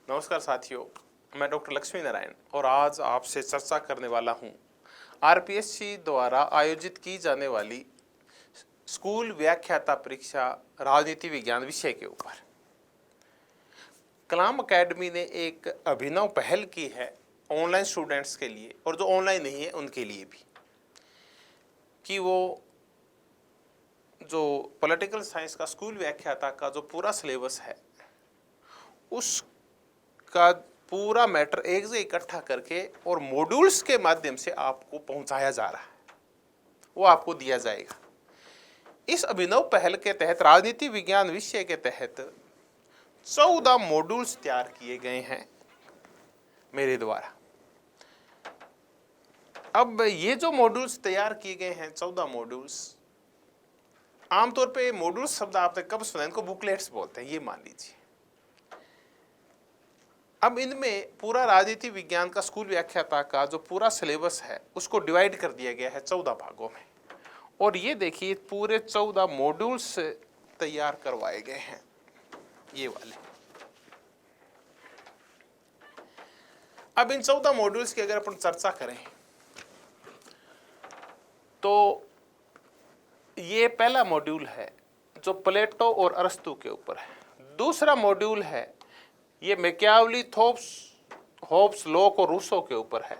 नमस्कार साथियों, मैं डॉक्टर लक्ष्मी नारायण और आज आपसे चर्चा करने वाला हूं आरपीएससी द्वारा आयोजित की जाने वाली स्कूल व्याख्याता परीक्षा राजनीति विज्ञान विषय के ऊपर। कलाम एकेडमी ने एक अभिनव पहल की है ऑनलाइन स्टूडेंट्स के लिए और जो ऑनलाइन नहीं है उनके लिए भी, कि वो जो पॉलिटिकल साइंस का स्कूल व्याख्याता का जो पूरा सिलेबस है उसका पूरा मैटर एक जगह इकट्ठा करके और मॉड्यूल्स के माध्यम से आपको पहुंचाया जा रहा है, वो आपको दिया जाएगा। इस अभिनव पहल के तहत राजनीति विज्ञान विषय के तहत 14 मॉड्यूल्स तैयार किए गए हैं मेरे द्वारा। अब ये जो मॉड्यूल्स तैयार किए गए हैं 14 मॉड्यूल्स, आमतौर पे मॉड्यूल्स शब्द आपने कब सुना, इनको बुकलेट्स बोलते हैं, ये मान लीजिए। अब इनमें पूरा राजनीति विज्ञान का स्कूल व्याख्याता का जो पूरा सिलेबस है उसको डिवाइड कर दिया गया है 14 भागों में, और ये देखिए पूरे 14 मॉड्यूल्स तैयार करवाए गए हैं ये वाले। अब इन 14 मॉड्यूल्स की अगर अपन चर्चा करें तो ये पहला मॉड्यूल है जो प्लेटो और अरस्तु के ऊपर है। दूसरा मॉड्यूल है ये मैकियावेली, होब्स, लॉक और रूसो के ऊपर है।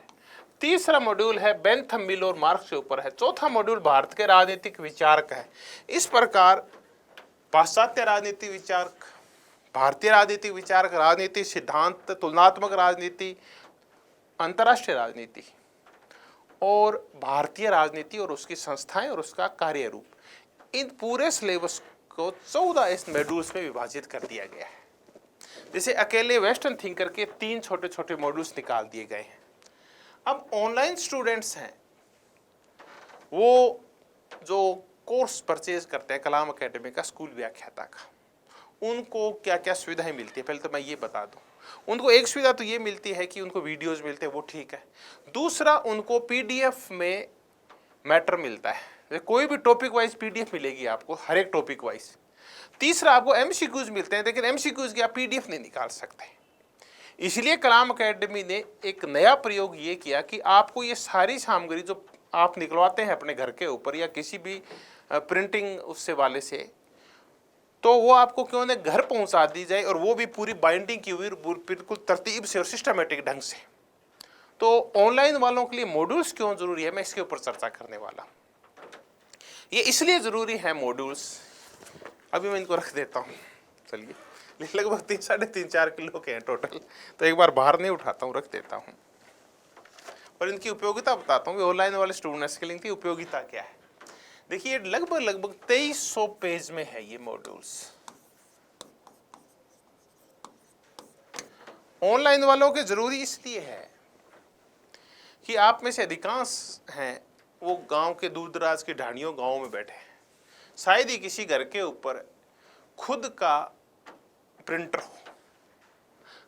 तीसरा मॉड्यूल है बेंथम, मिल और मार्क्स के ऊपर है। चौथा मॉड्यूल भारत के राजनीतिक विचारक है। इस प्रकार पाश्चात्य राजनीति विचारक, भारतीय राजनीतिक विचारक, राजनीति सिद्धांत, तुलनात्मक राजनीति, अंतर्राष्ट्रीय राजनीति और भारतीय राजनीति और उसकी संस्थाएं और उसका कार्य रूप, इन पूरे सिलेबस को 14 इस मॉड्यूल्स में विभाजित कर दिया गया है। जैसे अकेले वेस्टर्न थिंकर के 3 छोटे छोटे मॉड्यूल्स निकाल दिए गए हैं। अब ऑनलाइन स्टूडेंट्स हैं, वो जो कोर्स परचेज करते हैं कलाम एकेडमी का स्कूल व्याख्याता का, उनको क्या क्या सुविधाएं मिलती है पहले तो मैं ये बता दूं। उनको एक सुविधा तो ये मिलती है कि उनको वीडियोस मिलते हैं, वो ठीक है। दूसरा, उनको पीडीएफ में मैटर मिलता है, कोई भी टॉपिक वाइज पीडीएफ मिलेगी आपको, हर एक टॉपिक वाइज। तीसरा, आपको एमसीक्यूज मिलते हैं, लेकिन एमसीक्यूज की आप पीडीएफ नहीं निकाल सकते। इसलिए कलाम एकेडमी ने एक नया प्रयोग ये किया कि आपको ये सारी सामग्री जो आप निकलवाते हैं अपने घर के ऊपर या किसी भी प्रिंटिंग उससे वाले से, तो वो आपको क्यों न घर पहुंचा दी जाए, और वो भी पूरी बाइंडिंग की हुई बिल्कुल तरतीब से और सिस्टमेटिक ढंग से। तो ऑनलाइन वालों के लिए मॉड्यूल्स क्यों जरूरी है, मैं इसके ऊपर चर्चा करने वाला हूँ। ये इसलिए जरूरी है मॉड्यूल्स, अभी मैं इनको रख देता हूँ। चलिए, लगभग 3-4.5 किलो के हैं टोटल, तो एक बार बाहर नहीं उठाता हूँ, रख देता हूँ और इनकी उपयोगिता बताता हूँ। ऑनलाइन वाले स्टूडेंट्स के लिए इनकी उपयोगिता क्या है। देखिए, लगभग 2300 पेज में है ये मॉड्यूल्स। ऑनलाइन वालों के जरूरी इसलिए है कि आप में से अधिकांश हैं वो गांव के दूर दराज के ढाणियों गांवों में बैठे हैं। शायद ही किसी घर के ऊपर खुद का प्रिंटर हो।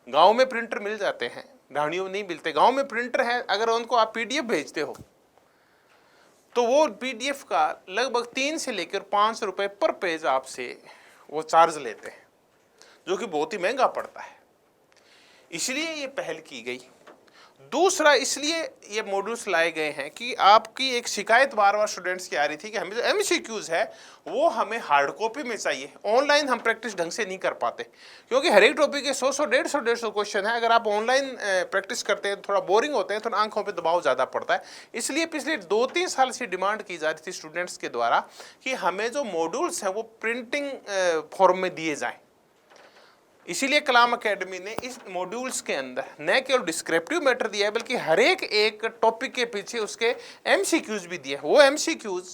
गांव में प्रिंटर मिल जाते हैं, ढाणियों में नहीं मिलते। गांव में प्रिंटर है, अगर उनको आप पीडीएफ भेजते हो तो वो पीडीएफ का लगभग 3 से लेकर 5 रुपए पर पेज आपसे वो चार्ज लेते हैं, जो कि बहुत ही महंगा पड़ता है। इसलिए ये पहल की गई। दूसरा, इसलिए ये मॉड्यूल्स लाए गए हैं कि आपकी एक शिकायत बार बार स्टूडेंट्स की आ रही थी कि हमें जो एमसीक्यूज है वो हमें हार्ड कॉपी में चाहिए। ऑनलाइन हम प्रैक्टिस ढंग से नहीं कर पाते, क्योंकि हर एक टॉपिक के 100-150 क्वेश्चन है। अगर आप ऑनलाइन प्रैक्टिस करते हैं थोड़ा बोरिंग होते हैं, थोड़ा आंखों पर दबाव ज़्यादा पड़ता है। इसलिए पिछले 2-3 साल से डिमांड की जा रही थी स्टूडेंट्स के द्वारा कि हमें जो मॉड्यूल्स हैं वो प्रिंटिंग फॉर्म में दिए जाएँ। इसीलिए कलाम एकेडमी ने इस मॉड्यूल्स के अंदर न केवल डिस्क्रिप्टिव मैटर दिया है, बल्कि हर एक टॉपिक के पीछे उसके एमसीक्यूज भी दिए हैं। वो एमसीक्यूज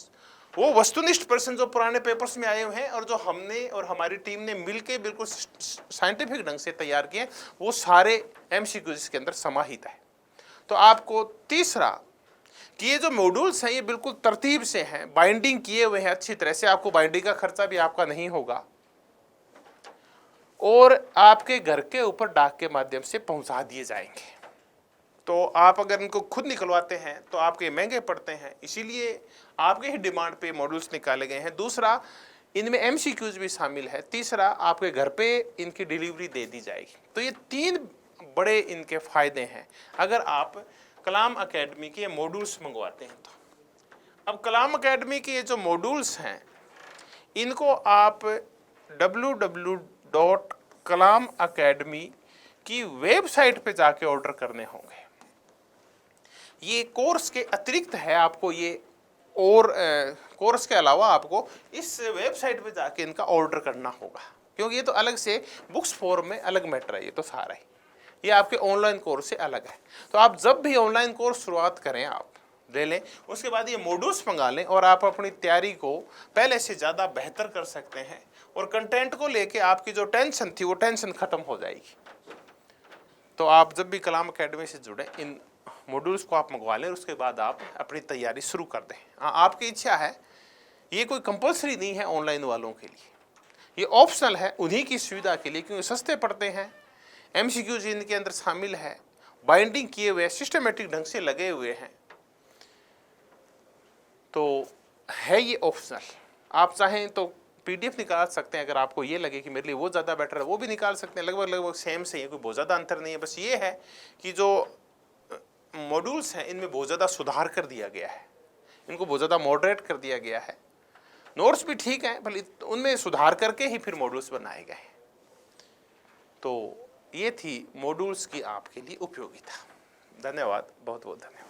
वो वस्तुनिष्ठ प्रश्न जो पुराने पेपर्स में आए हुए हैं और जो हमने और हमारी टीम ने मिलकर बिल्कुल साइंटिफिक ढंग से तैयार किए, वो सारे एमसीक्यूज के अंदर समाहित है। तो आपको तीसरा कि ये जो मॉड्यूल्स हैं ये बिल्कुल तरतीब से हैं, बाइंडिंग किए हुए हैं अच्छी तरह से। आपको बाइंडिंग का खर्चा भी आपका नहीं होगा और आपके घर के ऊपर डाक के माध्यम से पहुंचा दिए जाएंगे। तो आप अगर इनको खुद निकलवाते हैं तो आपके महंगे पड़ते हैं, इसीलिए आपके ही डिमांड पे मॉड्यूल्स निकाले गए हैं। दूसरा, इनमें एमसीक्यूज भी शामिल है, तीसरा आपके घर पे इनकी डिलीवरी दे दी जाएगी। तो ये 3 बड़े इनके फायदे हैं अगर आप कलाम एकेडमी के मॉड्यूल्स मंगवाते हैं तो। अब कलाम एकेडमी के ये जो मॉड्यूल्स हैं इनको आप www.kalamacademy की वेबसाइट पे जाके ऑर्डर करने होंगे। ये कोर्स के अतिरिक्त है, आपको ये और कोर्स के अलावा आपको इस वेबसाइट पे जाके इनका ऑर्डर करना होगा, क्योंकि ये तो अलग से बुक्स फॉर्म में अलग मैटर है, ये तो सारा ही ये आपके ऑनलाइन कोर्स से अलग है। तो आप जब भी ऑनलाइन कोर्स शुरुआत करें आप ले लें, उसके बाद ये मॉड्यूल्स मंगा लें और आप अपनी तैयारी को पहले से ज़्यादा बेहतर कर सकते हैं और कंटेंट को लेके आपकी जो टेंशन थी वो टेंशन खत्म हो जाएगी। तो आप जब भी कलाम एकेडमी से जुड़े इन मॉड्यूल्स को आप मंगवा लें, उसके बाद आप अपनी तैयारी शुरू कर दें। आपकी इच्छा है, ये कोई कंपलसरी नहीं है ऑनलाइन वालों के लिए, ये ऑप्शनल है उन्हीं की सुविधा के लिए, क्योंकि सस्ते पड़ते हैं, एमसीक्यूज इनके अंदर शामिल है, बाइंडिंग किए हुए, सिस्टमेटिक ढंग से लगे हुए हैं, तो है ये ऑप्शनल। आप चाहें तो पीडीएफ निकाल सकते हैं, अगर आपको ये लगे कि मेरे लिए वो ज़्यादा बेटर है वो भी निकाल सकते हैं, लगभग सेम से है, कोई बहुत ज़्यादा अंतर नहीं है। बस ये है कि जो मॉड्यूल्स हैं इनमें बहुत ज़्यादा सुधार कर दिया गया है, इनको बहुत ज़्यादा मॉडरेट कर दिया गया है, नोट्स भी ठीक हैं भले उनमें सुधार करके ही फिर मॉड्यूल्स बनाए गए हैं। तो ये थी मॉड्यूल्स की आपके लिए उपयोगिता। धन्यवाद, बहुत बहुत धन्यवाद।